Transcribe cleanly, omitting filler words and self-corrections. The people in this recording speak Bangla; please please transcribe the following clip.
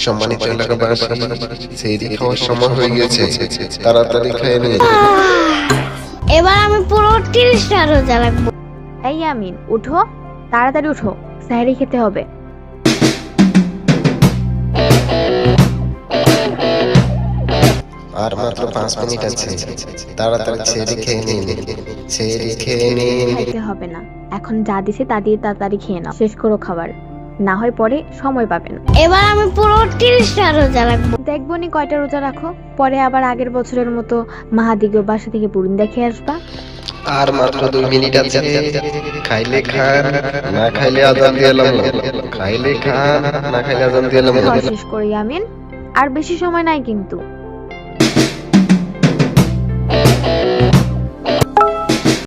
সম্মানিত এলাকাবাসী, সেহরি খাওয়ার সময় হয়ে গেছে, তাড়াতাড়ি খেয়ে নিন। এবার আমি পুরো 30টা রোজা রাখবো। এই আমিন, উঠো, তাড়াতাড়ি উঠো, সেহরি খেতে হবে। আর মাত্র 5 মিনিট আছে, তাড়াতাড়ি সেহরি খেয়ে নিন। সেহরি খেয়ে নিন। খাইতে হবে না, এখন যা দিছে তা দিয়ে তাড়াতাড়ি খেয়ে নাও, শেষ করো খাবার, না হয় পরে সময় পাবে না। এবার আমি পুরো 30টা রোজা রাখবো। দেখবো নি কয়টা রোজা রাখো, পরে আবার আগের বছরের মতো মাহাদিকে বাসা থেকে পুরিন দেখে আসবা। আর মাত্র 2 মিনিট আছে, খাইলে খান, না খাইলে আজান দিয়ে এলাম। খাইলে খান, না খাইলে আজান দিয়ে এলাম। শেষ করি আমিন, আর বেশি সময় নাই কিন্তু।